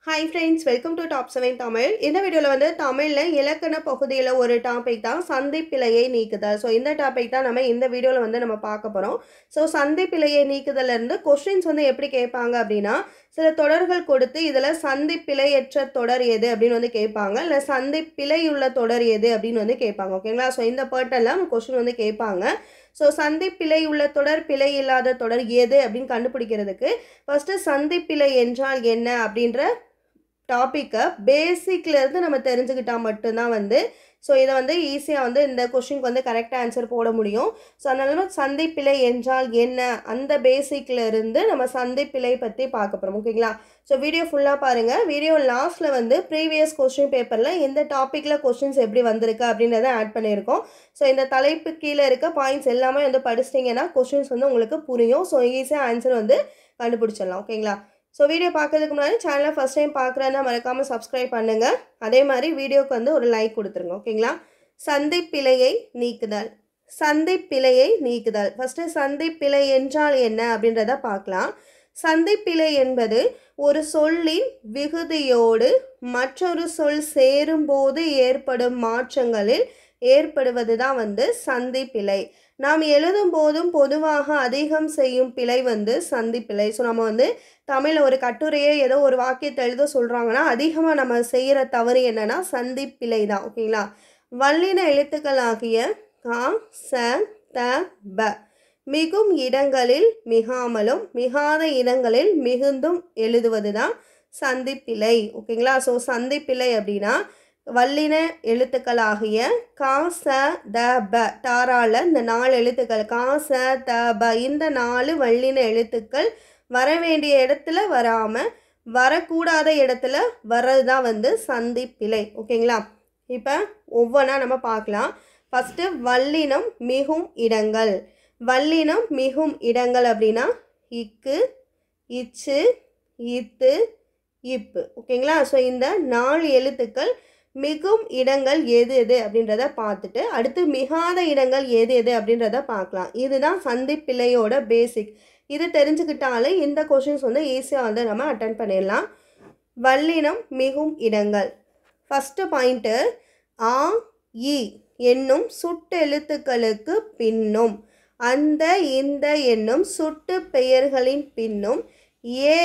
Hi friends, welcome to Top 7 Tamil. இந்த வீடியோல வந்து தமிழ்ல இலக்கண பகுதியில ஒரு டாபிக் தான் சந்திப்பிழையை நீக்குதல். ஸோ இந்த டாபிக் தான் நம்ம இந்த வீடியோல வந்து நம்ம பார்க்க போறோம். ஸோ சந்திப்பிழையை நீக்குதல்ல இருந்து கொஸ்டின்ஸ் வந்து எப்படி கேட்பாங்க அப்படின்னா, சில தொடர்கள் கொடுத்து இதில் சந்திப்பிழையற்ற தொடர் எது அப்படின்னு வந்து கேட்பாங்க, இல்லை சந்திப்பிழையுள்ள தொடர் எது அப்படின்னு வந்து கேட்பாங்க. ஓகேங்களா? ஸோ இந்த பேட்டர்னில் கொஸ்டின் வந்து கேட்பாங்க. ஸோ சந்திப்பிழை உள்ள தொடர், பிழை இல்லாத தொடர் எது அப்படின்னு கண்டுபிடிக்கிறதுக்கு ஃபஸ்ட்டு சந்திப்பிழை என்றால் என்ன அப்படின்ற டாப்பிக்கை பேசிக்லேருந்து நம்ம தெரிஞ்சுக்கிட்டால் மட்டும்தான் வந்து ஸோ இதை வந்து ஈஸியாக வந்து இந்த கொஷினுக்கு வந்து கரெக்டாக ஆன்சர் போட முடியும். ஸோ அதனால சந்திப்பிழை என்றால் என்ன, அந்த பேசிக்லேருந்து நம்ம சந்திப்பிழை பற்றி பார்க்க போகிறோம். ஓகேங்களா? ஸோ வீடியோ ஃபுல்லாக பாருங்கள். வீடியோ லாஸ்ட்டில் வந்து ப்ரீவியஸ் கொஸ்டின் பேப்பரில் இந்த டாப்பிக்கில் கொஸ்டின்ஸ் எப்படி வந்திருக்கு அப்படின்றத ஆட் பண்ணியிருக்கோம். ஸோ இந்த தலைப்பு கீழே இருக்க பாயிண்ட்ஸ் எல்லாமே வந்து படிச்சிட்டிங்கன்னா கொஸ்டின்ஸ் வந்து உங்களுக்கு புரியும். ஸோ ஈஸியாக ஆன்சர் வந்து கண்டுபிடிச்சிடலாம். ஓகேங்களா? ஸோ வீடியோ பார்க்கறதுக்கு முன்னாடி சேனலை ஃபஸ்ட் டைம் பார்க்குறேன்னா மறக்காமல் சப்ஸ்கிரைப் பண்ணுங்கள். அதே மாதிரி வீடியோக்கு வந்து ஒரு லைக் கொடுத்துருங்க. ஓகேங்களா? சந்திப்பிழையை நீக்குதல். சந்திப்பிழையை நீக்குதல். ஃபஸ்ட்டு சந்திப்பிழை என்றால் என்ன அப்படின்றத பார்க்கலாம். சந்திப்பிழை என்பது ஒரு சொல்லின் விகுதியோடு மற்றொரு சொல் சேரும்போது ஏற்படும் மாற்றங்களில் ஏற்படுவது தான் வந்து சந்திப்பிழை. நாம் எழுதும் போதும் பொதுவாக அதிகம் செய்யும் பிழை வந்து சந்திப்பிழை. ஸோ நம்ம வந்து தமிழில் ஒரு கட்டுரையை ஏதோ ஒரு வாக்கியத்தை எழுத சொல்கிறாங்கன்னா அதிகமாக நம்ம செய்கிற தவறு என்னென்னா சந்திப்பிழை தான். ஓகேங்களா? வல்லின எழுத்துக்களாகிய கா, ச, த, ப மிகும் இடங்களில் மிகாமலும் மிகாத இடங்களில் மிகுந்தும் எழுதுவது தான் சந்திப்பிழை. ஓகேங்களா? ஸோ சந்திப்பிழை அப்படின்னா வல்லின எழுத்துக்களாகிய கா, ச, த, ப டாரால இந்த 4 எழுத்துக்கள் கா, ச, த, ப இந்த 4 வல்லின எழுத்துக்கள் வர வேண்டிய இடத்துல வராமல் வரக்கூடாத இடத்துல வர்றது தான் வந்து சந்திப்பிழை. ஓகேங்களா? இப்போ ஒவ்வொன்றா நம்ம பார்க்கலாம். ஃபஸ்ட்டு வல்லினம் மிகும் இடங்கள். வல்லினம் மிகும் இடங்கள் அப்படின்னா இக்கு, இச்சு, இத்து, இப்பு. ஓகேங்களா? ஸோ இந்த 4 எழுத்துக்கள் மிகும் இடங்கள் எது எது அப்படின்றத பார்த்துட்டு அடுத்து மிகாத இடங்கள் எது எது அப்படின்றத பார்க்கலாம். இதுதான் சந்திப்பிழையோட பேசிக். இது தெரிஞ்சுக்கிட்டாலே இந்த கொஷின்ஸ் வந்து ஈஸியாக வந்து நம்ம அட்டன் பண்ணிடலாம். வல்லினம் மிகும் இடங்கள். ஃபஸ்ட்டு பாயிண்ட்டு ஆ, இ என்னும் சுட்டெழுத்துக்களுக்கு பின்னும் அந்த, இந்த என்னும் சுட்டு பெயர்களின் பின்னும் ஏ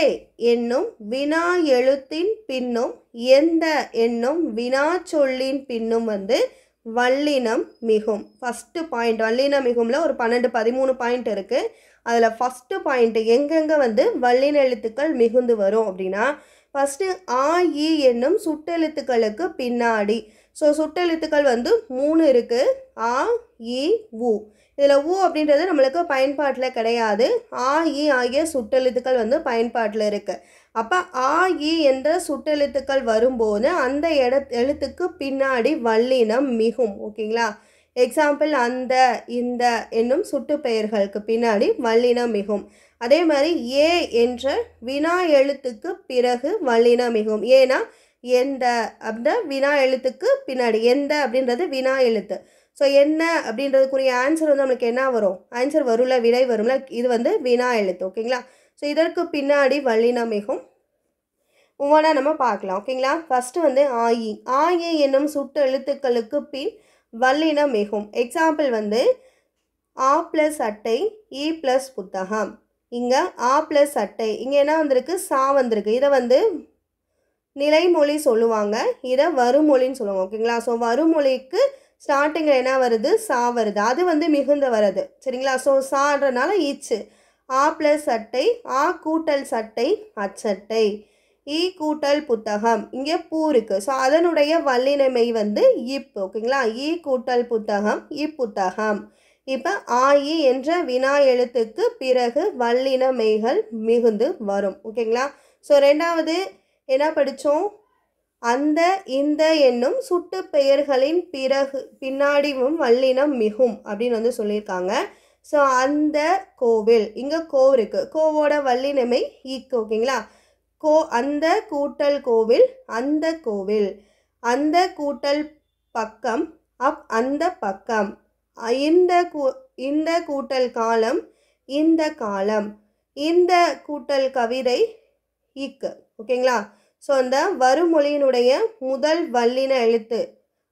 என்னும் வினா எழுத்தின் பின்னும் எந்த என்னும் வினா சொல்லின் பின்னும் வந்து வல்லினம் மிகும். ஃபஸ்ட்டு பாயிண்ட் வல்லினம் மிகும்ல ஒரு 12-13 பாயிண்ட் இருக்குது. அதில் ஃபஸ்ட்டு பாயிண்ட்டு எங்கெங்கே வந்து வல்லின எழுத்துக்கள் மிகுந்து வரும் அப்படின்னா ஃபஸ்ட்டு ஆ, இ என்னும் சுட்டெழுத்துக்களுக்கு பின்னாடி. ஸோ சுட்டெழுத்துக்கள் வந்து 3 இருக்குது. ஆ, இ, உ. இதில் ஊ அப்படின்றது நம்மளுக்கு பயன்பாட்டில் கிடையாது. ஆ, இ ஆகிய சுட்டெழுத்துக்கள் வந்து பயன்பாட்டில் இருக்குது. அப்போ ஆ, இ என்ற சுட்டெழுத்துக்கள் வரும்போது அந்த எழுத்துக்கு பின்னாடி வல்லினம் மிகும். ஓகேங்களா? எக்ஸாம்பிள் அந்த, இந்த என்னும் சுட்டு பெயர்களுக்கு பின்னாடி வல்லினம் மிகும். அதே மாதிரி ஏ என்ற வினா எழுத்துக்கு பிறகு வல்லினம் மிகும். ஏன்னா எந்த அப்படின்ற வினா எழுத்துக்கு பின்னாடி எந்த அப்படின்றது வினா எழுத்து. ஸோ என்ன அப்படின்றதுக்குரிய ஆன்சர் வந்து நம்மளுக்கு என்ன வரும்? ஆன்சர் வரும்ல, விடை வரும்ல, இது வந்து வினா எழுத்து. ஓகேங்களா? ஸோ இதற்கு பின்னாடி வல்லினம் மிகும். ஒவ்வொன்றா நம்ம பார்க்கலாம். ஓகேங்களா? ஃபஸ்ட்டு வந்து ஆயி. ஆயி என்னும் சுட்டு எழுத்துக்களுக்கு பின் வல்லினம் மிகும். எக்ஸாம்பிள் வந்து ஆ ப்ளஸ் அட்டை, இ ப்ளஸ் புத்தகம். இங்கே ஆ ப்ளஸ் அட்டை, இங்கே என்ன வந்திருக்கு? சா வந்திருக்கு. இதை வந்து நிலைமொழி சொல்லுவாங்க, இதை வருமொழின்னு சொல்லுவாங்க. ஓகேங்களா? ஸோ வருமொழிக்கு ஸ்டார்டிங்கில் என்ன வருது? சா வருது. அது வந்து மிகுந்த வருது. சரிங்களா? ஸோ சான்றனால ஈச்சு. ஆ ப்ளஸ் அட்டை, ஆ கூட்டல் சட்டை அச்சட்டை, ஈ கூட்டல் புத்தகம், இங்கே பூ இருக்குது. ஸோ அதனுடைய வல்லினமை வந்து இப்பு. ஓகேங்களா? ஈ கூட்டல் புத்தகம், இப்புத்தகம். இப்போ ஆயி என்ற வினா எழுத்துக்கு பிறகு வல்லினமைகள் மிகுந்து வரும். ஓகேங்களா? ஸோ ரெண்டாவது என்ன படித்தோம்? அந்த, இந்த என்னும் சுட்டு பெயர்களின் பிறகு பின்னாடியும் வல்லினம் மிகும் அப்படின்னு வந்து சொல்லியிருக்காங்க. ஸோ அந்த கோவில், இங்கே கோ இருக்குது. கோவோட வல்லினமை ஈக்கு. ஓகேங்களா? கோ அந்த கூட்டல் கோவில், அந்த கோவில். அந்த கூட்டல் பக்கம், அப் அந்த பக்கம். இந்த கூட்டல் காலம், இந்த காலம். இந்த கூட்டல் கவிதை இக்கு. ஓகேங்களா? ஸோ அந்த வருமொழியினுடைய முதல் வல்லின எழுத்து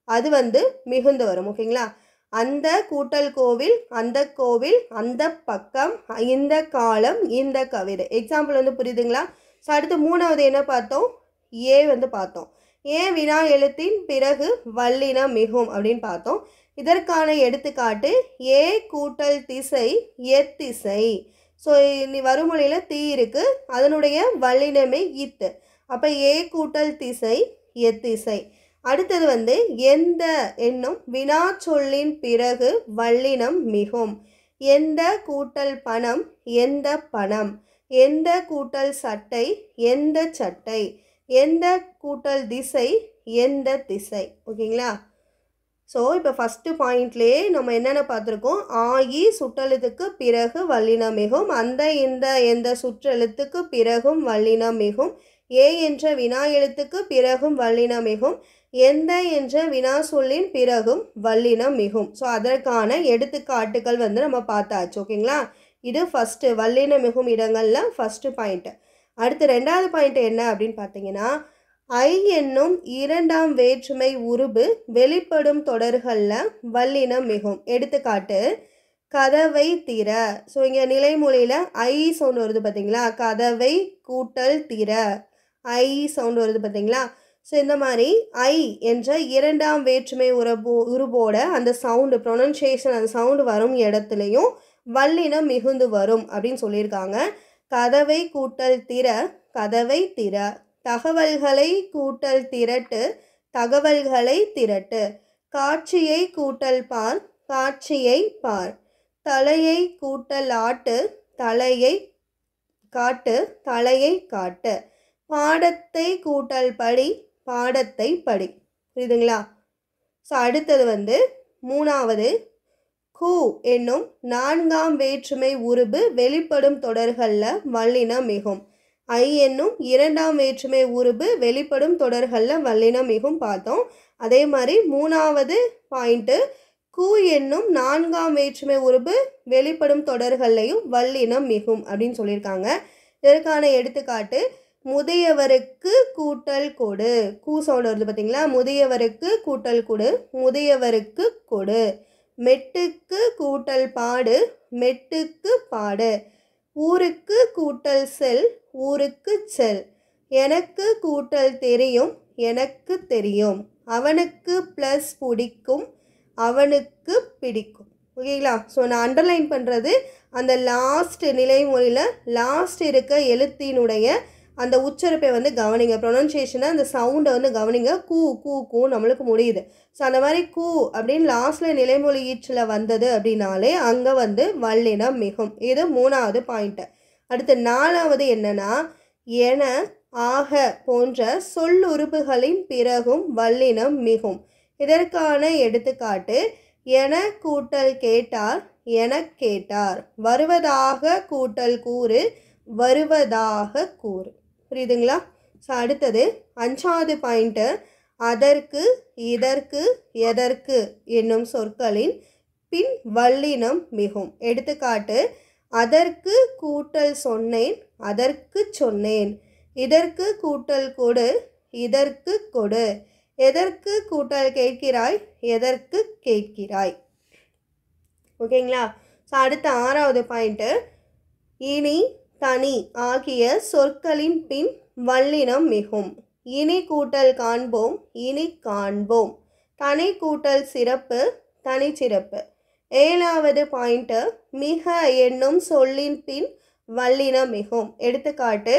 அது வந்து மிகுந்து வரும். ஓகேங்களா? அந்த கூட்டல் கோவில், அந்த கோவில், அந்த பக்கம், இந்த காலம், இந்த கவிதை. எக்ஸாம்பிள் வந்து புரியுதுங்களா? ஸோ அடுத்து மூணாவது என்ன பார்த்தோம்? ஏ வந்து பார்த்தோம். ஏன் வினா எழுத்தின் பிறகு வல்லினம் மிகும் அப்படின்னு பார்த்தோம். இதற்கான எடுத்துக்காட்டு ஏ கூட்டல் திசை எத்திசை. ஸோ நீ வருமொழியில் தீ இருக்கு, அதனுடைய வல்லினமே இத்து. அப்போ ஏ கூட்டல் திசை எத்திசை. அடுத்தது வந்து எந்த என்னும் வினா சொல்லின் பிறகு வல்லினம் மிகும். எந்த கூட்டல் பணம் எந்த பணம், எந்த கூட்டல் சட்டை எந்த சட்டை, எந்த கூட்டல் திசை எந்த திசை. ஓகேங்களா? ஸோ இப்போ ஃபஸ்ட்டு பாயிண்ட்லேயே நம்ம என்னென்ன பார்த்துருக்கோம்? ஆகி சுற்றெழுத்துக்கு பிறகு வல்லினம் மிகும், அந்த இந்த எந்த சுற்றெழுத்துக்கு பிறகும் வல்லினம் மிகும், ஏ என்ற வினா எழுத்துக்கு பிறகும் வல்லினம் மிகும், எந்த என்ற வினா சொல்லின் பிறகும் வல்லினம் மிகும். ஸோ அதற்கான எடுத்துக்காட்டுகள் வந்து நம்ம பார்த்தாச்சு. ஓகேங்களா? இது ஃபஸ்ட்டு வல்லினம் மிகும் இடங்களில் ஃபஸ்ட்டு பாயிண்ட்டு. அடுத்து ரெண்டாவது பாயிண்ட் என்ன அப்படின்னு பார்த்தீங்கன்னா, ஐ என்னும் இரண்டாம் வேற்றுமை உருபு வெளிப்படும் தொடர்களில் வல்லினம் மிகும். எடுத்துக்காட்டு கதவை திற. ஸோ இங்கே நிலைமொழியில் ஐ சவுண்ட் வருது பார்த்தீங்களா? கதவை கூட்டல் திற ஐ சவுண்ட் வருது பார்த்தீங்களா? ஸோ இந்த மாதிரி ஐ என்ற இரண்டாம் வேற்றுமை உருபோட அந்த சவுண்டு ப்ரொனன்சியேஷன், அந்த சவுண்டு வரும் இடத்துலையும் வல்லினம் மிகுந்து வரும் அப்படின்னு சொல்லியிருக்காங்க. கதவை கூட்டல் திற கதவை திற, தகவல்களை கூட்டல் திரட்டு தகவல்களை திரட்டு, காட்சியை கூட்டல் பார் காட்சியை பார், தலையை கூட்டல் ஆட்டு தலையை காட்டு தலையை காட்டு, பாடத்தை கூட்டல் படி பாடத்தை படி. புரியுதுங்களா? ஸோ அடுத்தது வந்து மூணாவது கு என்னும் நான்காம் வேற்றுமை உருபு வெளிப்படும் தொடர்களில் வல்லினம் மிகும். ஐ என்னும் இரண்டாம் வேற்றுமை உருபு வெளிப்படும் தொடர்களில் வல்லினம் மிகும் பார்த்தோம். அதே மாதிரி மூணாவது பாயிண்ட்டு கு என்னும் நான்காம் வேற்றுமை உருபு வெளிப்படும் தொடர்களையும் வல்லினம் மிகும் அப்படின்னு சொல்லியிருக்காங்க. இதற்கான எடுத்துக்காட்டு முதியவருக்கு கூட்டல் கொடு. கூ சவுண்ட் வருது பார்த்தீங்களா? முதியவருக்கு கூட்டல் கொடு முதியவருக்கு கொடு, மெட்டுக்கு கூட்டல் பாடு மெட்டுக்கு பாடு, ஊருக்கு கூட்டல் செல் ஊருக்கு செல், எனக்கு கூட்டல் தெரியும் எனக்கு தெரியும், அவனுக்கு ப்ளஸ் பிடிக்கும் அவனுக்கு பிடிக்கும். ஓகேங்களா? ஸோ நான் அண்டர்லைன் பண்ணுறது அந்த லாஸ்ட் நிலைமொழியில் லாஸ்ட் இருக்க எழுத்தினுடைய அந்த உச்சரிப்பை வந்து கவனிங்க, ப்ரொனன்சியேஷனை அந்த சவுண்டை வந்து கவனிங்க. கூ கூ கூ நம்மளுக்கு முடியுது. ஸோ அந்த மாதிரி கூ அப்படின்னு லாஸ்ட்டில் நிலைமொழி ஈற்றில் வந்தது அப்படின்னாலே அங்கே வந்து வல்லினம் மிகும். இது மூணாவது பாயிண்ட்டு. அடுத்து நாலாவது என்னன்னா, என ஆக போன்ற சொல்லுறுப்புகளின் பிறகும் வல்லினம் மிகும். இதற்கான எடுத்துக்காட்டு என கூட்டல் கேட்டார் என கேட்டார், வருவதாக கூட்டல் கூறு வருவதாக கூறு. புரியுதுங்களா? ஸோ அடுத்தது அஞ்சாவது பாயிண்ட்டு அதற்கு இதற்கு எதற்கு என்னும் சொற்களின் பின் வல்லினம் மிகும். எடுத்துக்காட்டு அதற்கு கூட்டல் சொன்னேன் அதற்கு சொன்னேன், இதற்கு கூட்டல் கொடு இதற்கு கொடு, எதற்கு கூட்டல் கேட்கிறாய் எதற்கு கேட்கிறாய். ஓகேங்களா? ஸோ அடுத்த ஆறாவது பாயிண்ட்டு இனி தனி ஆகிய சொற்களின் பின் வல்லினம் மிகும். இனி கூட்டல் காண்போம் இனி காண்போம், தனி கூட்டல் சிறப்பு தனி சிறப்பு. ஏழாவது பாயிண்ட்டு மிக என்னும் சொல்லின் பின் வல்லினம் மிகும். எடுத்துக்காட்டு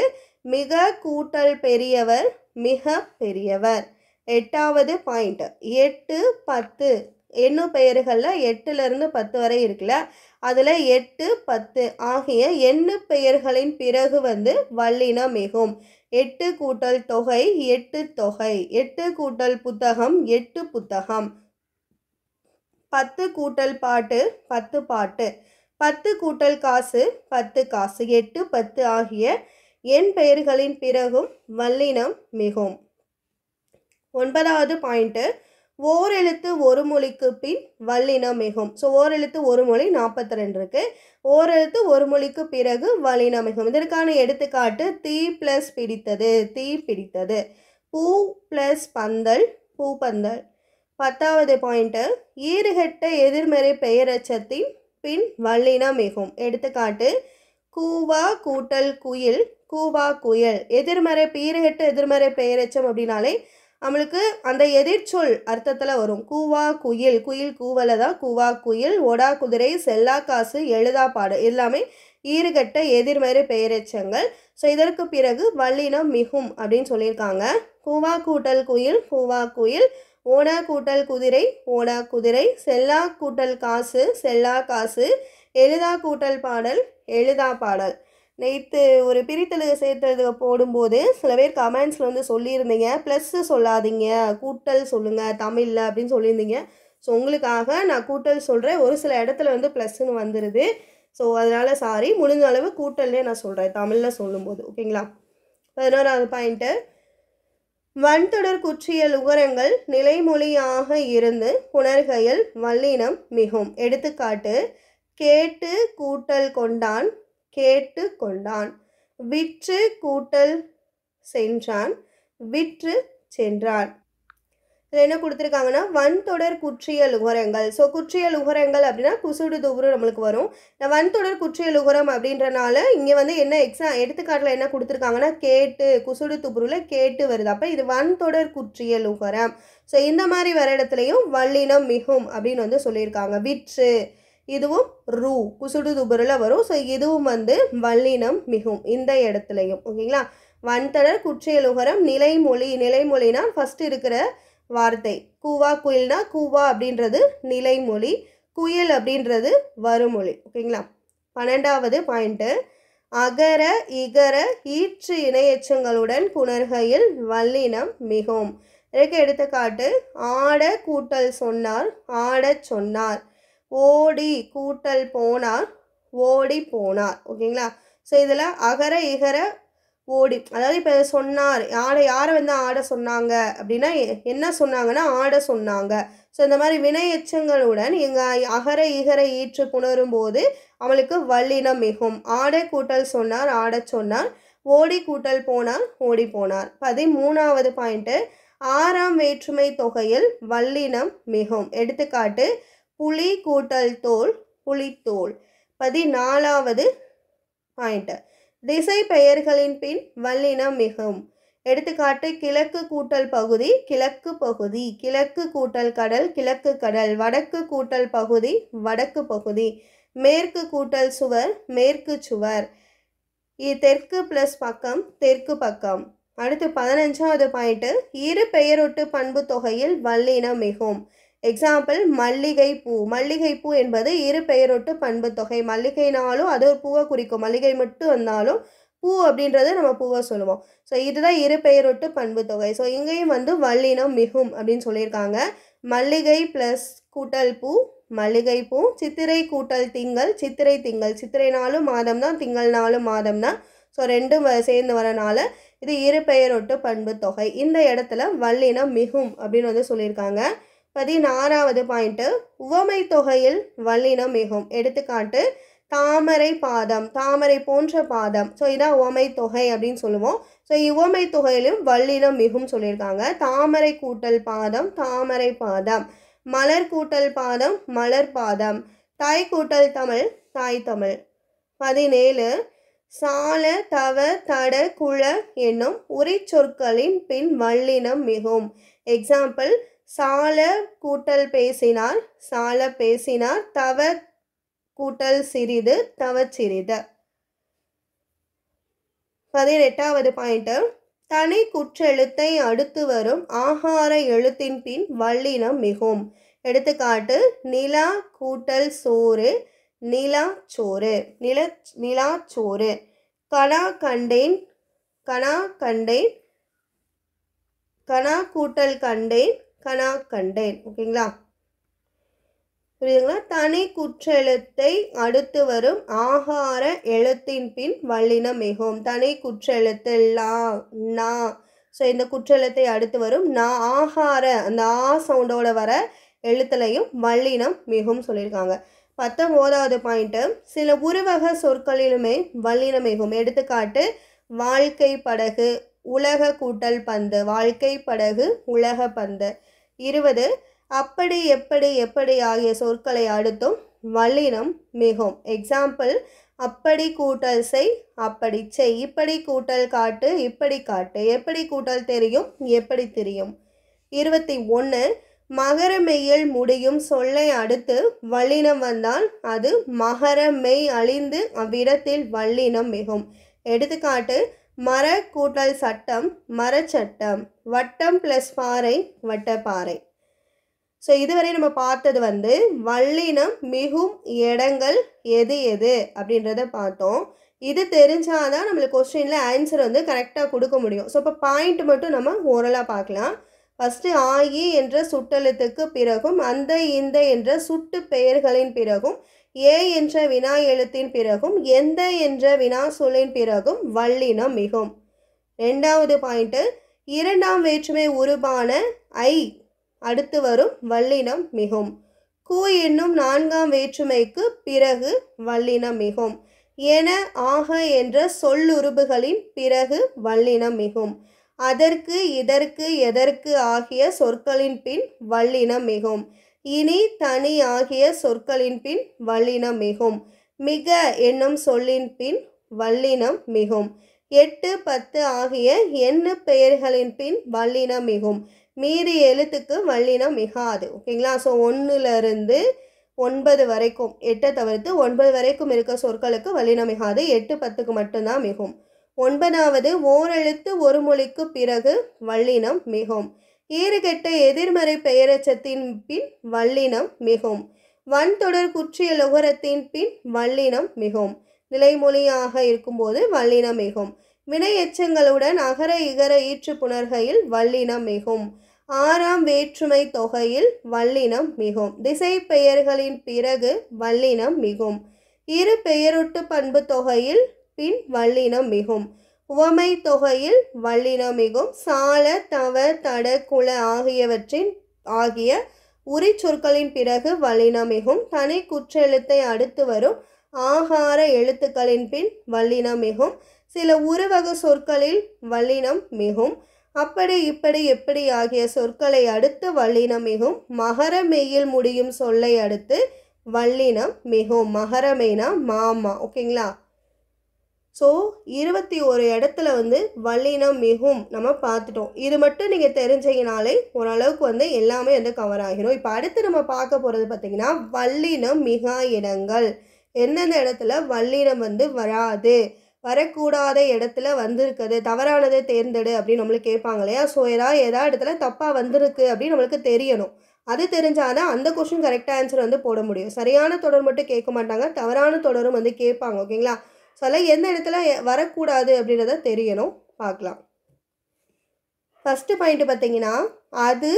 மிக கூட்டல் பெரியவர் மிக பெரியவர். எட்டாவது பாயிண்ட் 8 10 எண்ணும் பெயர்களில் 8லேருந்து 10 வரை இருக்குல்ல, அதில் 8 10 ஆகிய எண்ணு பெயர்களின் பிறகு வந்து வல்லினம் மிகும். 8 கூட்டல் தொகை 8 தொகை, 8 கூட்டல் புத்தகம் 8 புத்தகம், 10 கூட்டல் பாட்டு 10 பாட்டு, 10 கூட்டல் காசு 10 காசு, 8 10 ஆகிய எண் பெயர்களின் பிறகும் வல்லினம் மிகும். 9வது பாயிண்ட்டு ஓரெழுத்து ஒரு மொழிக்கு பின் வல்லினம் மிகும். ஸோ ஓரெழுத்து ஒரு மொழி 42 இருக்கு. ஓரெழுத்து ஒரு மொழிக்கு பிறகு வல்லினம் மிகும். இதற்கான எடுத்துக்காட்டு தீ ப்ளஸ் பிடித்தது, தீ பிடித்தது. பூ ப்ளஸ் பந்தல், பூப்பந்தல். 10வது பாயிண்ட்டு, ஈறுகெட்ட எதிர்மறை பெயரெச்சத்தின் பின் வல்லினம் மிகும். எடுத்துக்காட்டு கூவா கூட்டல் குயில், கூவா குயில். எதிர்மறை ஈறுகெட்ட எதிர்மறை பெயரெச்சம் அப்படின்னாலே நம்மளுக்கு அந்த எதிர்ச்சொல் அர்த்தத்தில் வரும். கூவா குயில், குயில் கூவலை தான் கூவா குயில். ஒடா குதிரை, செல்லா காசு, எழுதா பாடு எல்லாமே ஈறுகட்ட எதிர்மறை பெயரெச்சங்கள். ஸோ இதற்கு பிறகு வல்லினம் மிகும் அப்படின்னு சொல்லியிருக்காங்க. கூவா கூட்டல் குயில், கூவா குயில். ஓடா கூட்டல் குதிரை, ஓடா குதிரை. செல்லா கூட்டல் காசு, செல்லா காசு. எழுதா கூட்டல் பாடல், எழுதா பாடல். நேற்று ஒரு பிரித்தெழுத சேர்த்தெழுத போடும்போது சில பேர் கமெண்ட்ஸில் வந்து சொல்லியிருந்தீங்க, ப்ளஸ்ஸு சொல்லாதீங்க, கூட்டல் சொல்லுங்கள் தமிழில் அப்படின்னு சொல்லியிருந்தீங்க. ஸோ உங்களுக்காக நான் கூட்டல் சொல்கிறேன். ஒரு சில இடத்துல வந்து ப்ளஸ்ன்னு வந்துடுது. ஸோ அதனால் சாரி, முடிஞ்ச அளவு கூட்டல்லே நான் சொல்கிறேன் தமிழில் சொல்லும்போது. ஓகேங்களா? 11வது பாயிண்ட்டு, வன்தொடர் குற்றியல் உகரங்கள் நிலைமொழியாக இருந்து புணர்கையில் வல்லினம் மிகும். எடுத்துக்காட்டு கேட்டு கூட்டல் கொண்டான், கேட்டு கொண்டான். விற்று கூட்டல் சென்றான், விற்று சென்றான். இதில் என்ன கொடுத்துருக்காங்கன்னா வன்தொடர் குற்றியல் உகரங்கள். ஸோ குற்றியல் உகரங்கள் அப்படின்னா குசுடு துபுரு நம்மளுக்கு வரும். இந்த வன்தொடர் குற்றியல் உகரம் அப்படின்றனால இங்கே வந்து என்ன எடுத்துக்காட்டில் என்ன கொடுத்துருக்காங்கன்னா கேட்டு, குசுடு துபுருல கேட்டு வருது. அப்போ இது வன்தொடர் குற்றியல் உகரம். ஸோ இந்த மாதிரி வர இடத்துலையும் வல்லினம் மிகும் அப்படின்னு வந்து சொல்லியிருக்காங்க. விற்று, இதுவும் ரூ குசுடு துபுருல வரும். ஸோ இதுவும் வந்து வல்லினம் மிகும் இந்த இடத்துலையும். ஓகேங்களா? வன்தொடர் குற்றியல் உகரம் நிலைமொழி. நிலைமொழினா ஃபஸ்ட்டு இருக்கிற வார்த்தை. கூவா குயில்னா கூவா அப்படின்றது நிலைமொழி, குயில் அப்படின்றது வருமொழி. ஓகேங்களா? 12வது பாயிண்ட்டு, அகர இகர ஈற்று இணையச்சங்களுடன் புணர்கையில் வல்லினம் மிகும். இதற்கு எடுத்துக்காட்டு ஆட கூட்டல் சொன்னார், ஆடச் சொன்னார். ஓடி கூட்டல் போனார், ஓடி போனார். ஓகேங்களா? ஸோ இதில் அகர இகர ஓடி, அதாவது இப்போ சொன்னார் யாரை வந்து ஆட சொன்னாங்க அப்படின்னா என்ன சொன்னாங்கன்னா ஆட சொன்னாங்க. ஸோ இந்த மாதிரி வினை எச்சங்களுடன் எங்கள் அகர இகர ஈற்று புணரும் போது அவளுக்கு வல்லினம் மிகும். ஆடை கூட்டல் சொன்னார், ஆடச் சொன்னார். ஓடி கூட்டல் போனார், ஓடி போனார். 13வது பாயிண்ட்டு, ஆறாம் வேற்றுமை தொகையில் வல்லினம் மிகும். எடுத்துக்காட்டு புலி கூட்டல் தோல், புலித்தோல். 14வது பாயிண்ட்டு, திசை பெயர்களின் பின் வல்லினம் மிகும். எடுத்துக்காட்டு கிழக்கு கூட்டல் பகுதி, கிழக்கு பகுதி. கிழக்கு கூட்டல் கடல், கிழக்கு கடல். வடக்கு கூட்டல் பகுதி, வடக்கு பகுதி. மேற்கு கூட்டல் சுவர், மேற்கு சுவர். தெற்கு ப்ளஸ் பக்கம், தெற்கு பக்கம். அடுத்து 15வது பாயிண்ட்டு, இரு பெயரொட்டு பண்பு தொகையில் வல்லினம் மிகும். எக்ஸாம்பிள் மல்லிகைப்பூ. மல்லிகைப்பூ என்பது இரு பெயரொட்டு பண்பு தொகை. மல்லிகைனாலும் அது ஒரு பூவை குறிக்கும், மல்லிகை மட்டும் வந்தாலும் பூ அப்படின்றது நம்ம பூவை சொல்லுவோம். ஸோ இதுதான் இரு பெயரொட்டு பண்பு தொகை. ஸோ இங்கேயும் வந்து வல்லினம் மிகும் அப்படின்னு சொல்லியிருக்காங்க. மல்லிகை ப்ளஸ் கூட்டல் பூ, மல்லிகைப்பூ. சித்திரை கூட்டல் திங்கள், சித்திரை திங்கள். சித்திரை நாளும் மாதம் தான், திங்கள் நாளும் மாதம் தான். ஸோ ரெண்டும் சேர்ந்து வரனால இது இரு பெயரொட்டு பண்பு தொகை. இந்த இடத்துல வல்லினம் மிகும் அப்படின்னு வந்து சொல்லியிருக்காங்க. 16வது பாயிண்ட்டு, உவமை தொகையில் வல்லினம் மிகும். எடுத்துக்காட்டு தாமரை பாதம், தாமரை போன்ற பாதம். ஸோ இதான் உவமை தொகை அப்படின்னு சொல்லுவோம். ஸோ உவமை தொகையிலும் வல்லினம் மிகும் சொல்லியிருக்காங்க. தாமரை கூட்டல் பாதம், தாமரை பாதம். மலர் கூட்டல் பாதம், மலர் பாதம். தாய் கூட்டல் தமிழ், தாய் தமிழ். 17 சால தவ தட குழ என்னும் உரை சொற்களின் பின் வல்லினம் மிகும். எக்ஸாம்பிள் சால கூட்டல் பேசினார், சால பேசினார். தவ கூட்டல் சிறிது, தவ சிறிது. 18வது பாயிண்ட், தனி குற்றெழுத்தை அடுத்து வரும் ஆகார எழுத்தின் பின் வல்லினம் மிகும். எடுத்துக்காட்டு நிலா கூட்டல் சோறு, நிலா சோறு. நிலா சோறு. கனா கண்டேன், கனா கண்டேன். கனா கூட்டல் கண்டேன், கனா கண்டேன். ஓகேங்களா? புரியுதுங்களா? தனி குற்றெழுத்தை அடுத்து வரும் ஆகார எழுத்தின் பின் வல்லினம் மிகும். தனி குற்றெழுத்து லா, நா, ஸோ இந்த குற்றெழுத்தை அடுத்து வரும் ஆகார அந்த ஆ சவுண்டோட வர எழுத்துலையும் வல்லினம் மிகும் சொல்லியிருக்காங்க. 19வது பாயிண்ட்டு, சில உருவக சொற்களிலுமே வல்லினம் மிகும். எடுத்துக்காட்டு வாழ்க்கை படகு, உலக கூட்டல் பந்து, வாழ்க்கை படகு, உலக பந்து. 20 அப்படி எப்படி எப்படி ஆகிய சொற்களை அடுத்தும் வல்லினம் மிகும். எக்ஸாம்பிள் அப்படி கூட்டல் செய், அப்படி செய், இப்படி கூட்டல் காட்டு, இப்படி காட்டு, எப்படி கூட்டல் தெரியும், எப்படி தெரியும். 21 மகர மெய்யில் முடியும் சொல்லை அடுத்து வல்லினம் வந்தால் அது மகர மெய் அழிந்து அவ்விடத்தில் வல்லினம் மிகும். எடுத்துக்காட்டு மர கூட்டல் சட்டம், மரச்சட்டம், வட்டம் ப்ளஸ் பாறை, வட்டப்பாறை. ஸோ இதுவரை நம்ம பார்த்தது வல்லினம் மிகும் இடங்கள் எது எது அப்படின்றத பார்த்தோம். இது தெரிஞ்சாதான் நம்மளுக்கு கொஸ்டினில் ஆன்சர் கரெக்டாக கொடுக்க முடியும். ஸோ இப்போ பாயிண்ட் மட்டும் நம்ம ஓரலாக பார்க்கலாம். ஃபஸ்ட்டு ஆயி என்ற சுட்டெழுத்துக்கு பிறகும் அந்த இந்த என்ற சுட்டு பெயர்களின் பிறகும் ஏ என்ற வினா எழுத்தின் பிறகும் எந்த என்ற வினா சொல்லின் பிறகும் வல்லினம் மிகும். 2வது பாயிண்ட்டு, 2ஆம் வேற்றுமை உருபான ஐ அடுத்து வரும் வல்லினம் மிகும். கு என்னும் 4ஆம் வேற்றுமைக்கு பிறகு வல்லினம் மிகும். என ஆக என்ற சொல்லுருபுகளின் பிறகு வல்லினம் மிகும். அதற்கு இதற்கு எதற்கு ஆகிய சொற்களின் பின் வல்லினம் மிகும். இனி தனி ஆகிய சொற்களின் பின் வல்லினம் மிகும். மிக என்னும் சொல்லின் பின் வல்லினம் மிகும். 8, 10 ஆகிய எண்ணு பெயர்களின் பின் வல்லினம் மிகும். மீதி எழுத்துக்கு வல்லினம் மிகாது. ஓகேங்களா? ஸோ 1லிருந்து 9 வரைக்கும், 8 தவிர்த்து 9 வரைக்கும் இருக்க சொற்களுக்கு வல்லினம் மிகாது. 8, 10க்கு மட்டும்தான் மிகும். 9வது ஓரெழுத்து ஒரு மொழிக்கு பிறகு வல்லினம் மிகும். ஈறுகெட்ட எதிர்மறை பெயரெச்சத்தின் பின் வல்லினம் மிகும். வன்தொடர் குற்றிய லுகரத்தின் பின் வல்லினம் மிகும். நிலைமொழியாக இருக்கும்போது வல்லினம் மிகும். வினை எச்சங்களுடன் அகர இகர ஈற்று புணர்கையில் வல்லினம் மிகும். 6ஆம் வேற்றுமை தொகையில் வல்லினம் மிகும். திசை பெயர்களின் பிறகு வல்லினம் மிகும். இரு பெயரொட்டு பண்பு தொகையில் பின் வல்லினம் மிகும். உவமை தொகையில் வல்லினம் மிகும். சால தவ தட குல ஆகிய உரி சொற்களின் பிறகு வல்லினம் மிகும். தனி குற்றெழுத்தை அடுத்து வரும் ஆகார எழுத்துக்களின் பின் வல்லினம் மிகும். சில உருவக சொற்களில் வல்லினம் மிகும். அப்படி இப்படி எப்படி ஆகிய சொற்களை அடுத்து வல்லினம் மிகும். மகர மெய்யில் முடியும் சொல்லை அடுத்து வல்லினம் மிகும். மகர மெய்னா மாமா. ஓகேங்களா? ஸோ 21 இடத்துல வல்லினம் மிகும் நம்ம பார்த்துட்டோம். இது மட்டும் நீங்கள் தெரிஞ்சீங்கனாலே ஓரளவுக்கு எல்லாமே கவர் ஆகிடும். இப்போ அடுத்து நம்ம பார்க்க போகிறது பார்த்திங்கன்னா வல்லினம் மிகா இடங்கள். எந்தெந்த இடத்துல வல்லினம் வராது, வரக்கூடாத இடத்துல வந்திருக்குது, தவறானதை தேர்ந்தெடு அப்படின்னு நம்மளுக்கு கேட்பாங்க இல்லையா? ஸோ ஏதாவது இடத்துல தப்பாக வந்திருக்கு அப்படின்னு நம்மளுக்கு தெரியணும். அது தெரிஞ்சாதான் அந்த கொஸ்டின் கரெக்டாக ஆன்சர் போட முடியும். சரியான தொடர் மட்டும் கேட்க மாட்டாங்க, தவறான தொடரும் கேட்பாங்க. ஓகேங்களா? ஸோ அதில் எந்த இடத்துல வரக்கூடாது அப்படின்றத தெரியணும். பார்க்கலாம். ஃபஸ்ட்டு பாயிண்ட் பார்த்தீங்கன்னா, அது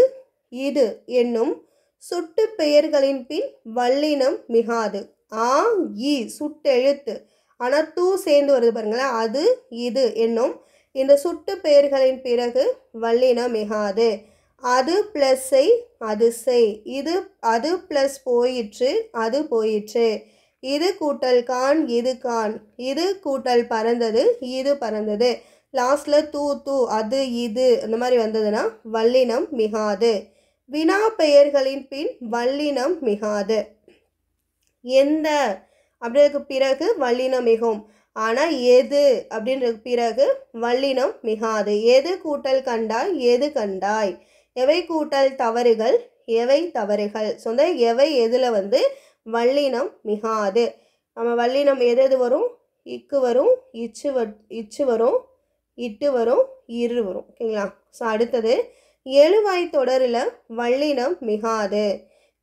இது என்னும் சுட்டு பெயர்களின் பின் வல்லினம் மிகாது. ஆ இ சுட்டெழுத்து, ஆனால் தூ சேர்ந்து வருது பாருங்களேன். அது இது என்னும் இந்த சுட்டு பெயர்களின் பிறகு வல்லினம் மிகாது. அது ப்ளஸ் செய், அது செய், இது அது ப்ளஸ் போயிற்று, அது போயிற்று, இது கூட்டல் கான், இது கான், இது கூட்டல் பறந்தது, இது பறந்தது, லாஸ்டில் தூ தூ அது இது அந்த மாதிரி வந்ததுன்னா வல்லினம் மிகாது. வினா பெயர்களின் பின் வல்லினம் மிகாது. எந்த அப்படின்றதுக்கு பிறகு வல்லினம் மிகும். ஆனால் எது அப்படின்றதுக்கு பிறகு வல்லினம் மிகாது. எது கூட்டல் கண்டாய், எது கண்டாய், எவை கூட்டல் தவறுகள், எவை தவறுகள். ஸோ எவை எதில் வல்லினம் மிகாது. நம்ம வல்லினம் எது வரும்? இக்கு வரும், இச்சு வரும், இட்டு வரும், இரு வரும். ஓகேங்களா? ஸோ அடுத்தது எழுவாய் தொடரில் வல்லினம் மிகாது.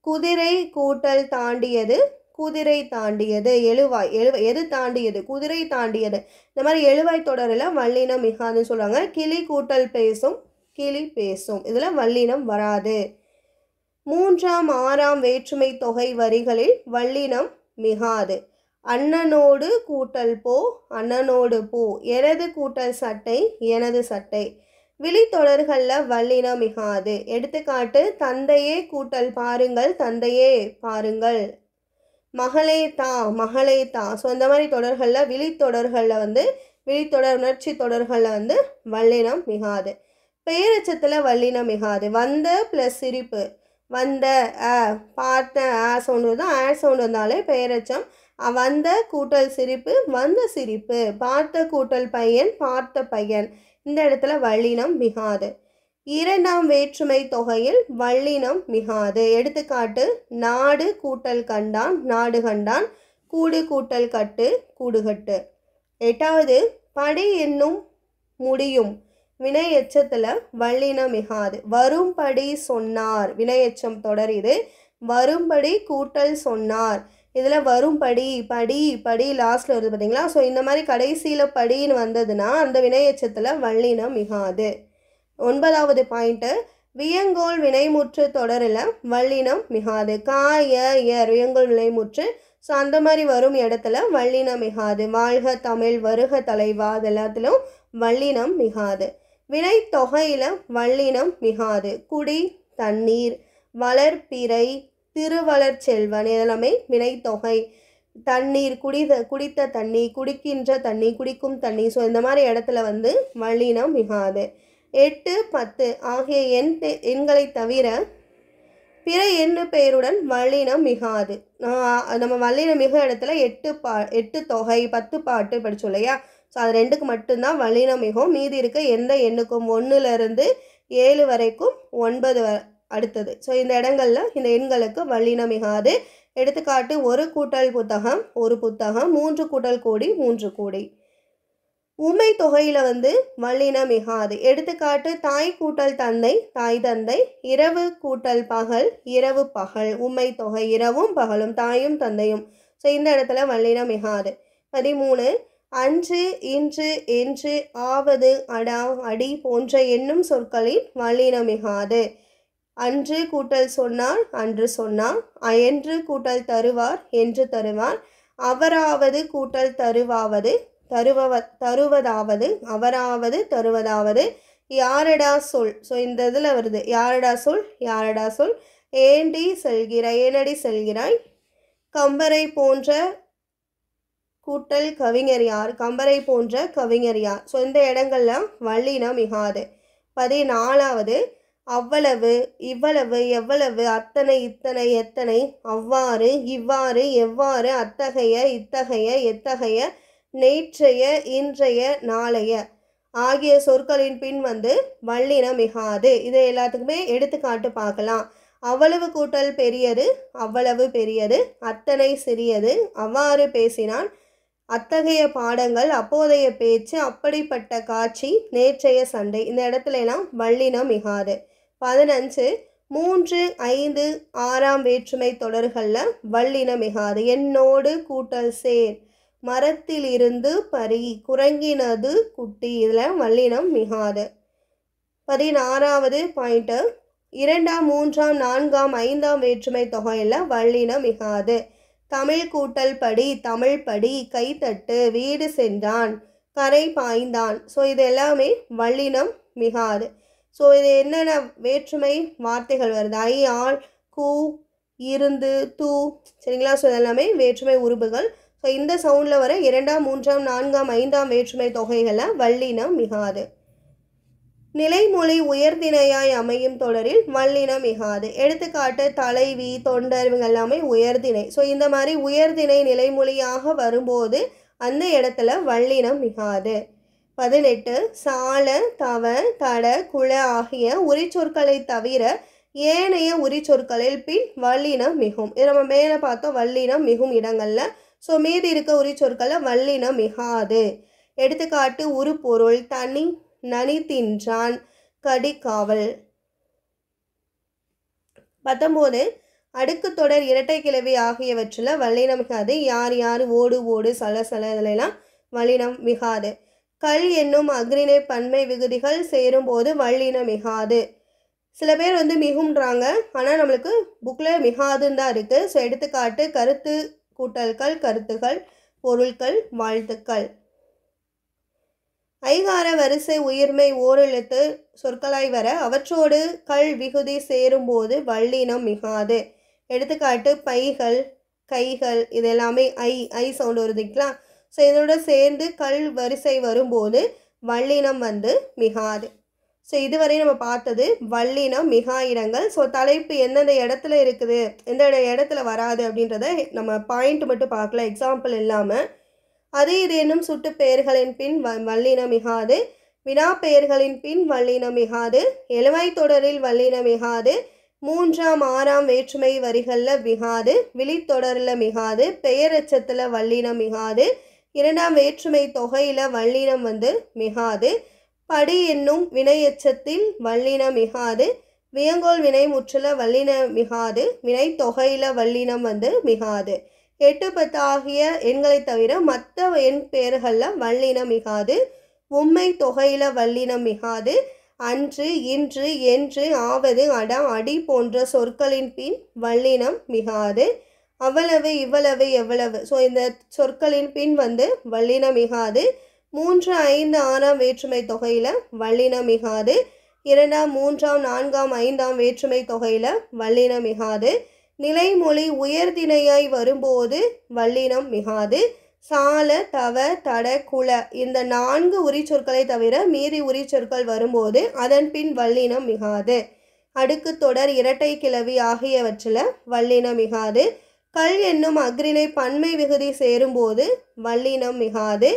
குதிரை கூட்டல் தாண்டியது, குதிரை தாண்டியது. எழுவாய் எது தாண்டியது? குதிரை தாண்டியது. இந்த மாதிரி எழுவாய் தொடரில் வல்லினம் மிகாதுன்னு சொல்லுவாங்க. கிளி கூட்டல் பேசும், கிளி பேசும். இதில் வல்லினம் வராது. 3ஆம் 6ஆம் வேற்றுமை தொகை வரிகளில் வல்லினம் மிகாது. அண்ணனோடு கூட்டல் போ, அண்ணனோடு போ. எனது கூட்டல் சட்டை, எனது சட்டை. விழித்தொடர்களில் வல்லினம் மிகாது. எடுத்துக்காட்டு தந்தையே கூட்டல் பாருங்கள், தந்தையே பாருங்கள். மகளே தா, மகளே தா. ஸோ இந்த மாதிரி தொடர்களில் விழித்தொடர்களில் வந்து விழித்தொடர் உணர்ச்சி தொடர்களில் வந்து வல்லினம் மிகாது. பெயரெச்சத்தில் வல்லினம் மிகாது. வந்த ப்ளஸ் சிரிப்பு, வந்த பார்த்த சவுண்டு தான், சவுண்டு வந்தாலே பெயரெச்சம். வந்த கூட்டல் சிரிப்பு, வந்த சிரிப்பு. பார்த்த கூட்டல் பையன், பார்த்த பையன். இந்த இடத்துல வல்லினம் மிகாது. இரண்டாம் வேற்றுமை தொகையில் வல்லினம் மிகாது. எடுத்துக்காட்டு நாடு கூட்டல் கண்டான், நாடு கண்டான். கூடு கூட்டல் கட்டு, கூடு கட்டு. எட்டாவது படி என்னும் முடியும் வினை எச்சத்தில் வல்லினம் மிகாது. வரும்படி சொன்னார், வினை எச்சம் தொடர் இது. வரும்படி கூட்டல் சொன்னார். இதில் வரும்படி, படி, படி லாஸ்ட்டில் வருது பார்த்தீங்களா. ஸோ இந்த மாதிரி கடைசியில் படின்னு வந்ததுன்னா அந்த வினை எச்சத்தில் வல்லினம் மிகாது. ஒன்பதாவது பாயிண்ட்டு, வியங்கோல் வினைமுற்று தொடரில் வல்லினம் மிகாது. வியங்கோல் வினைமுற்று. ஸோ அந்த மாதிரி வரும் இடத்துல வல்லினம் மிகாது. வாழ்க தமிழ், வருக தலைவா, அது எல்லாத்திலும் வல்லினம் மிகாது. வினை தொகையில் வல்லினம் மிகாது. குடி தண்ணீர், வளர்பிறை, திருவளர் செல்வன், இதெல்லாமே வினை தொகை. தண்ணீர், குடித்த தண்ணி, குடிக்கின்ற தண்ணி, குடிக்கும் தண்ணி. ஸோ இந்த மாதிரி இடத்துல வந்து வல்லினம் மிகாது. 8, 10 ஆகிய எண்களை தவிர பிற எண்ணு பெயருடன் வல்லினம் மிகாது. நம்ம வல்லினம் மிக இடத்துல 8 தொகை 10 பாட்டு படித்தோம் இல்லையா. ஸோ அது 2க்கு மட்டும்தான் வல்லினம் மிகும். மீதி இருக்க எந்த எண்ணுக்கும் 1லேருந்து 7 வரைக்கும் 9 அடுத்தது. ஸோ இந்த இடங்களில் இந்த எண்களுக்கு வல்லினம் மிகாது. எடுத்துக்காட்டு ஒரு கூட்டல் புத்தகம், ஒரு புத்தகம். 3 கூட்டல் கோடி, 3 கோடி. உம்மை தொகையில் வந்து வல்லினம் மிகாது. எடுத்துக்காட்டு தாய் கூட்டல் தந்தை, தாய் தந்தை. இரவு கூட்டல் பகல், இரவு பகல். உம்மை தொகை இரவும் பகலும், தாயும் தந்தையும். ஸோ இந்த இடத்துல வல்லினம் மிகாது. 13 அன்று, இன்று, என்று, ஆவது, அடா, அடி போன்ற என்னும் சொற்களில் வல்லினம் மிகாது. அன்று கூட்டல் சொன்னார், அன்று சொன்னார். என்று கூட்டல் தருவார், என்று தருவார். அவராவது கூட்டல் தருவாவது, தருவதாவது. அவராவது, தருவதாவது. யாரடா சொல். ஸோ இந்த இதில் வருது யாரடா சொல், யாரடா சொல். ஏண்டி செல்கிறாய், ஏனடி செல்கிறாய். கம்பரை போன்ற கூட்டல் கவிஞர் யார், கம்பரை போன்ற கவிஞர் யார். ஸோ இந்த இடங்கள்ல வல்லினம் மிகாது. 14வது அவ்வளவு, இவ்வளவு, எவ்வளவு, அத்தனை, இத்தனை, எத்தனை, அவ்வாறு, இவ்வாறு, எவ்வாறு, அத்தகைய, இத்தகைய, எத்தகைய, நேற்றைய, இன்றைய, நாளைய ஆகிய சொற்களின் பின் வந்து வல்லினம் மிகாது. இது எல்லாத்துக்குமே எடுத்துக்காட்டு பார்க்கலாம். அவ்வளவு கூட்டல் பெரியது, அவ்வளவு பெரியது. அத்தனை சிறியது. அவ்வாறு பேசினான். அத்தகைய பாடங்கள், அப்போதைய பேச்சு, அப்படிப்பட்ட காட்சி, நேற்றைய சண்டை. இந்த இடத்துல எல்லாம் வல்லினம் மிகாது. 15 3, 5, 6ஆம் வேற்றுமை தொடர்களில் வல்லினம் மிகாது. என்னோடு கூட்டல் சேர், மரத்தில் இருந்து பறி, குரங்கினது குட்டி. இதில் வல்லினம் மிகாது. 16வது பாயிண்ட்டு, 2ஆம், 3ஆம், 4ஆம், 5ஆம் வேற்றுமை தொகையில் வல்லினம் மிகாது. தமிழ் கூட்டல் படி, தமிழ் படி. கைத்தட்டு, வீடு சென்றான், கரை பாய்ந்தான். ஸோ இது எல்லாமே வல்லினம் மிகாது. ஸோ இது என்னென்ன வேற்றுமை வார்த்தைகள் வருது, ஐ, ஆள், கூ, இருந்து, தூ, சரிங்களா. ஸோ இதெல்லாமே வேற்றுமை உருபுகள். ஸோ இந்த சவுண்டில் வர 2ஆம், 3ஆம், 4ஆம், 5ஆம் வேற்றுமை தொகைகளில் வல்லினம் மிகாது. நிலைமொழி உயர்திணையாய் அமையும் தொடரில் வல்லினம் மிகாது. எடுத்துக்காட்டு தலைவி, தொண்டர், இவங்க எல்லாமே உயர்திணை. ஸோ இந்த மாதிரி உயர்திணை நிலைமொழியாக வரும்போது அந்த இடத்துல வல்லினம் மிகாது. 18 சால, தவ, தட, குல ஆகிய உரிச்சொற்களை தவிர ஏனைய உரிச்சொற்களில் பின் வல்லினம் மிகும். இது நம்ம மேலே பார்த்தோம் வல்லினம் மிகும் இடங்களில். ஸோ மீதி இருக்க உரிச்சொற்களை வல்லினம் மிகாது. எடுத்துக்காட்டு உரு பொருள், தனி, நனி தின்றான், கடிக்காவல். 19 அடுக்கு தொடர், இரட்டை கிளவி ஆகியவற்றில் வல்லினம் மிகாது. யார் யார், ஓடு ஓடு, சல சல, இதிலெல்லாம் வல்லினம் மிகாது. கல் என்னும் அக்ரிணை பன்மை விகுதிகள் சேரும்போது வல்லினம் மிகாது. சில பேர் வந்து மிகும்ன்றாங்க, ஆனால் நம்மளுக்கு புக்கில் மிகாதுன்னு தான் இருக்குது. ஸோ எடுத்துக்காட்டு கருத்து கூட்டல்கள், கருத்துகள், பொருட்கள், வாழ்த்துக்கள். ஐகார வரிசை உயிர்மை ஓரெழுத்து சொற்களாய் வர அவற்றோடு கள் விகுதி சேரும்போது வல்லினம் மிகாது. எடுத்துக்காட்டு பைகள், கைகள், இது எல்லாமே ஐ சவுண்ட் வருதுங்களா. ஸோ இதோட சேர்ந்து கல் வரிசை வரும்போது வல்லினம் வந்து மிகாது. ஸோ இதுவரை நம்ம பார்த்தது வல்லினம் மிகா இடங்கள். ஸோ தலைப்பு எந்தெந்த இடத்துல இருக்குது, எந்த இடத்துல வராது அப்படின்றத நம்ம பாயிண்ட் மட்டும் பார்க்கலாம், எக்ஸாம்பிள் இல்லாமல். அது இது என்னும் சுட்டு பெயர்களின் பின் வல்லினம் மிகாது. வினா பெயர்களின் பின் வல்லினம் மிகாது. எழுவாய் தொடரில் வல்லினம் மிகாது. 3ஆம் 6ஆம் வேற்றுமை வரிகளில் மிகாது. விழித்தொடரில் மிகாது. பெயரெச்சத்தில் வல்லினம் மிகாது. 2ஆம் வேற்றுமை தொகையில் வல்லினம் வந்து மிகாது. படி என்னும் வினையெச்சத்தில் வல்லினம் மிகாது. வியங்கோல் வினை முற்றில வல்லினம் மிகாது. வினை தொகையில் வல்லினம் வந்து மிகாது. 8, 10 ஆகிய எண்களை தவிர மற்ற எண் பெயர்களில் வல்லினம் மிகாது. உம்மை தொகையில் வல்லினம் மிகாது. அன்று, இன்று, என்று, ஆவது, அட, அடி போன்ற சொற்களின் பின் வல்லினம் மிகாது. அவ்வளவு, இவ்வளவு, எவ்வளவு, ஸோ இந்த சொற்களின் பின் வந்து வல்லினம் மிகாது. 3, 5, 6ஆம் வேற்றுமை தொகையில் வல்லினம் மிகாது. 2ஆம், 3ஆம், 4ஆம், 5ஆம் வேற்றுமை தொகையில் வல்லினம் மிகாது. நிலைமொழி உயர்திணையாய் வரும்போது வல்லினம் மிகாது. சால, தவ, தட, குல இந்த 4 உரிச்சொற்களை தவிர மீதி உரிச்சொற்கள் வரும்போது அதன் பின் வல்லினம் மிகாது. அடுக்கு தொடர், இரட்டை கிளவி ஆகியவற்றில் வல்லினம் மிகாது. கல் என்னும் அஃறிணை பன்மை விகுதி சேரும்போது வல்லினம் மிகாது.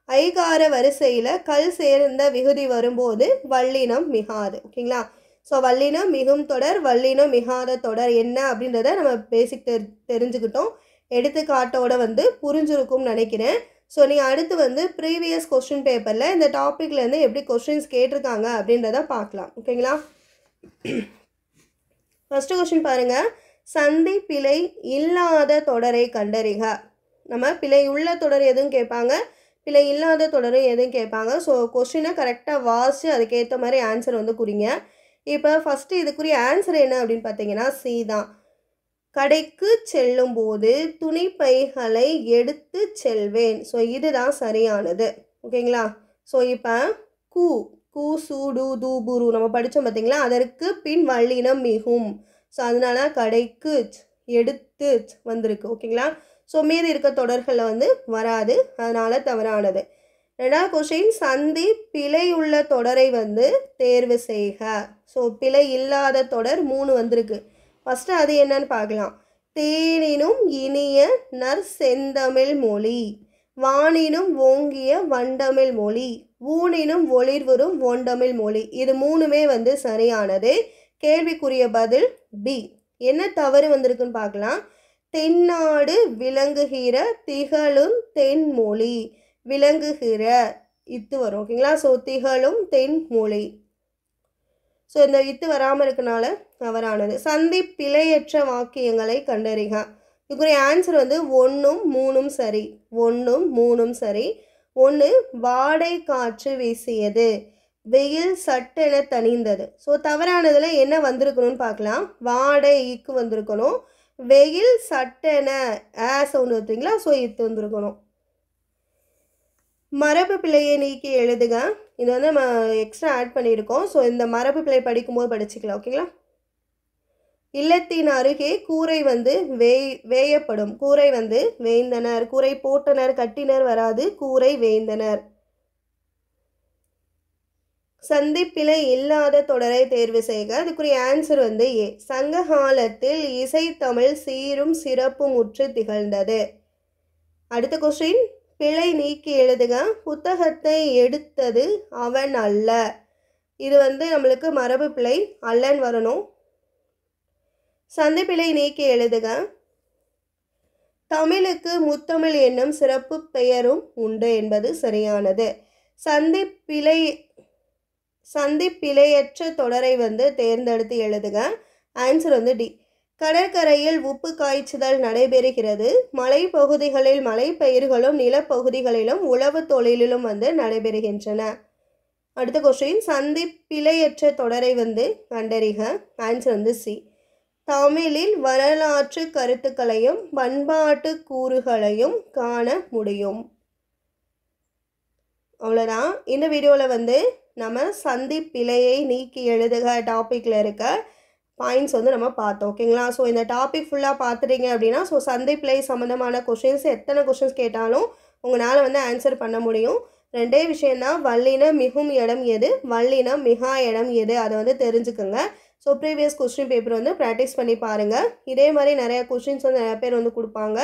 ஐகார வரிசையில் கல் சேர்ந்த விகுதி வரும்போது வல்லினம் மிகாது. ஓகேங்களா. ஸோ வல்லினம் மிகும் தொடர், வல்லினம் மிகாத தொடர் என்ன அப்படின்றத நம்ம பேசிக் தெரிஞ்சுக்கிட்டோம். எடுத்துக்காட்டோட வந்து புரிஞ்சிருக்கும்னு நினைக்கிறேன். ஸோ நீங்கள் அடுத்து வந்து ப்ரீவியஸ் கொஸ்டின் பேப்பரில் இந்த டாப்பிக்லேருந்து எப்படி கொஸ்டின்ஸ் கேட்டிருக்காங்க அப்படின்றத பார்க்கலாம். ஓகேங்களா. ஃபஸ்ட்டு கொஸ்டின் பாருங்கள். சந்தி பிழை இல்லாத தொடரை கண்டறிக. நம்ம பிழை உள்ள தொடர் எதுவும் கேட்பாங்க, பிழை இல்லாத தொடரும் எதுவும் கேட்பாங்க. ஸோ கொஸ்டினை கரெக்டாக வாசித்து அதுக்கேற்ற மாதிரி ஆன்சர் வந்து குறிங்க. இப்போ ஃபஸ்ட்டு இதுக்குரிய ஆன்சர் என்ன அப்படின்னு பார்த்தீங்கன்னா சி தான். கடைக்கு செல்லும் போது துணிப்பைகளை எடுத்து செல்வேன். ஸோ இதுதான் சரியானது. ஓகேங்களா. ஸோ இப்போ கூ சூடு தூபுரு நம்ம படித்தோம் பார்த்தீங்களா, அதற்கு பின் வல்லினம் மிகும். ஸோ அதனால கடைக்கு எடுத்து வந்திருக்கு. ஓகேங்களா. ஸோ மீதி இருக்க தொடர்களில் வந்து வராது, அதனால் தவறானது. 2வது கொஸ்டின், சந்தி பிழை உள்ள தொடரை வந்து தேர்வு செய்க. ஸோ பிழை இல்லாத தொடர் 3 வந்திருக்கு. ஃபஸ்ட்டு அது என்னன்னு பார்க்கலாம். தேனினும் இனிய நற்செந்தமிழ் மொழி, வானினும் ஓங்கிய வண்டமிழ் மொழி, ஊனினும் ஒளிர்வரும் ஒண்டமிழ் மொழி. இது 3மே வந்து சரியானது. கேள்விக்குரிய பதில் பி. என்ன தவறு வந்திருக்குன்னு பார்க்கலாம். தென்னாடு விளங்குகிற திகழும் தென்மொழி, விளங்குகிற இத்து வரும். ஓகேங்களா. ஸோ திகழும் தென்மொழி. ஸோ இந்த இத்து வராமல் இருக்கனால தவறானது. சந்தி பிழையற்ற வாக்கியங்களை கண்டறிக. இதுக்குரிய ஆன்சர் வந்து 1ம் 3ம் சரி. 1ம் 3ம் சரி. 1 வாடை காற்று வீசியது, வெயில் சட்டென தணிந்தது. ஸோ தவறானதில் என்ன வந்திருக்கணும்னு பார்க்கலாம். வாடைக்கு வந்திருக்கணும். வெயில் சட்டென சவுண்ட் வந்துங்களா. ஸோ இத்து வந்திருக்கணும். மரபு பிழையை நீக்கி எழுதுக. இது வந்து நம்ம எக்ஸ்ட்ரா ஆட் பண்ணியிருக்கோம். ஸோ இந்த மரபு பிழை படிக்கும்போது படிச்சுக்கலாம். ஓகேங்களா. இல்லத்தின் அருகே கூரை வந்து வேயப்படும். கூரை வந்து வேய்ந்தனர். கூரை போட்டனர், கட்டினர் வராது, கூரை வேய்ந்தனர். சந்திப்பிழை இல்லாத தொடரை தேர்வு செய்க. அதுக்குரிய ஆன்சர் வந்து ஏ. சங்க காலத்தில் இசைத்தமிழ் சீரும் சிறப்பும் உற்று திகழ்ந்தது. அடுத்த கொஸ்டின், பிழை நீக்கி எழுதுக. புத்தகத்தை எடுத்தது அவன் அல்ல. இது வந்து நம்மளுக்கு மரபு பிழை அல்லன்னு வரணும். சந்திப்பிழை நீக்கி எழுதுக. தமிழுக்கு முத்தமிழ் என்னும் சிறப்பு பெயரும் உண்டு என்பது சரியானது. சந்திப்பிழையற்ற தொடரை வந்து தேர்ந்தெடுத்து எழுதுக. ஆன்சர் வந்து டி. கடற்கரையில் உப்பு காய்ச்சுதல் நடைபெறுகிறது. மலைப்பகுதிகளில் மலைப்பயிர்களும் நிலப்பகுதிகளிலும் உழவு தொழிலிலும் வந்து நடைபெறுகின்றன. அடுத்த கொஸ்டின், சந்திப்பிழையற்ற தொடரை வந்து கண்டறிக. ஆன்சர் வந்து சி. தமிழில் வரலாற்று கருத்துக்களையும் பண்பாட்டு கூறுகளையும் காண முடியும். அவ்வளோதான். இந்த வீடியோவில் வந்து நம்ம சந்தி பிழையை நீக்கி எழுதுக டாப்பிக்கில் இருக்க பாயிண்ட்ஸ் வந்து நம்ம பார்த்தோம். ஓகேங்களா? ஸோ இந்த டாபிக் ஃபுல்லாக பார்த்துட்டீங்க அப்படின்னா ஸோ சந்தி பிழை சம்மந்தமான கொஷின்ஸ் எத்தனை கொஷின்ஸ் கேட்டாலும் உங்களால் வந்து ஆன்சர் பண்ண முடியும். ரெண்டே விஷயந்தான், வல்லின மிகும் இடம் எது, வல்லினம் மிகா இடம் எது, அதை வந்து தெரிஞ்சுக்கோங்க. ஸோ ப்ரீவியஸ் கொஸ்டின் பேப்பர் வந்து ப்ராக்டிஸ் பண்ணி பாருங்கள். இதே மாதிரி நிறைய கொஷின்ஸ் வந்து நிறைய பேர் வந்து கொடுப்பாங்க,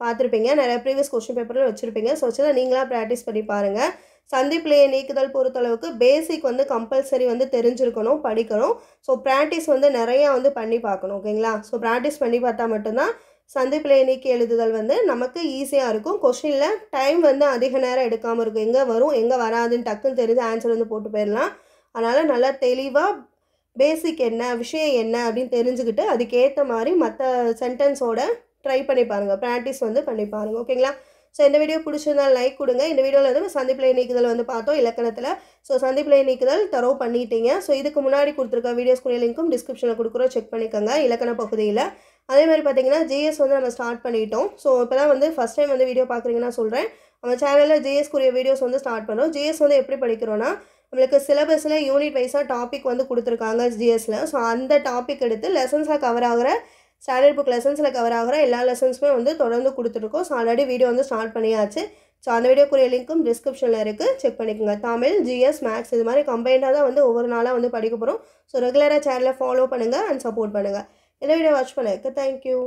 பார்த்துருப்பீங்க. நிறைய ப்ரீவியஸ் கொஸ்டின் பேப்பரில் வச்சுருப்பீங்க. ஸோ வச்சு நீங்களாக ப்ராக்டிஸ் பண்ணி பாருங்கள். சந்தி பிழையை நீக்குதல் பொறுத்தளவுக்கு பேசிக் வந்து கம்பல்சரி வந்து தெரிஞ்சிருக்கணும், படிக்கணும். ஸோ ப்ராக்டிஸ் வந்து நிறையா வந்து பண்ணி பார்க்கணும். ஓகேங்களா? ஸோ ப்ராக்டிஸ் பண்ணி பார்த்தா மட்டும்தான் சந்தி பிழையை நீக்கி எழுதுதல் வந்து நமக்கு ஈஸியாக இருக்கும். கொஷினில் டைம் வந்து அதிக நேரம் எடுக்காமல் இருக்கும். எங்கே வரும் எங்கே வராதுன்னு டக்குன்னு தெரிஞ்சு ஆன்சர் வந்து போட்டு போயிடலாம். அதனால் நல்லா தெளிவாக பேசிக் என்ன, விஷயம் என்ன அப்படின்னு தெரிஞ்சுக்கிட்டு அதுக்கேற்ற மாதிரி மற்ற சென்டென்ஸோட ட்ரை பண்ணி பாருங்கள், ப்ராக்டிஸ் வந்து பண்ணி பாருங்கள். ஓகேங்களா? ஸோ இந்த வீடியோ பிடிச்சிருந்தால் லைக் கொடுங்க. இந்த வீடியோவில் வந்து சந்தி பிழை நீக்குதல் வந்து பார்த்தோம் இலக்கணத்தில். ஸோ சந்தி பிழை நீக்குதல் தரவு பண்ணிட்டீங்க. ஸோ இதுக்கு முன்னாடி கொடுத்துருக்க வீடியோஸ்க்குரிய லிங்க்கும் டிஸ்கிரிப்ஷனில் கொடுக்குறோம், செக் பண்ணிக்கோங்க இலக்கண பகுதியில். அதே மாதிரி பார்த்தீங்கன்னா ஜிஎஸ் வந்து நம்ம ஸ்டார்ட் பண்ணிட்டோம். ஸோ இப்போ தான் வந்து ஃபஸ்ட் டைம் வந்து வீடியோ பார்க்குறீங்கன்னா சொல்கிறேன், நம்ம சேனலில் ஜிஎஸ்க்குரிய வீடியோஸ் வந்து ஸ்டார்ட் பண்ணுறோம். ஜிஎஸ் வந்து எப்படி படிக்கிறோன்னா, நம்மளுக்கு சிலபஸில் யூனிட் வைஸாக டாபிக் வந்து கொடுத்துருக்காங்க ஜிஎஸ்சில். ஸோ அந்த டாபிக் எடுத்து லெசன்ஸாக கவர் ஆகிற ஸ்டாண்டர்ட் புக் லெசன்ஸில் கவர் ஆகிற எல்லா லெசன்ஸுமே வந்து தொடர்ந்து கொடுத்துருக்கோம். ஸோ ஆல்ரெடி வீடியோ வந்து ஸ்டார்ட் பண்ணியாச்சு. ஸோ அந்த வீடியோக்குரிய லிங்க்கும் டிஸ்கிரிப்ஷனில் இருக்குது, செக் பண்ணிக்கோங்க. தமிழ், ஜிஎஸ், மேக்ஸ் இது மாதிரி கம்பைண்டாக தான் வந்து ஒவ்வொரு நாளாக வந்து படிக்க போகிறோம். ஸோ ரெகுலராக சேனலை ஃபாலோ பண்ணுங்கள் அண்ட் சப்போர்ட் பண்ணுங்கள். இந்த வீடியோ வாட்ச் பண்ணதுக்கு தேங்க்யூ.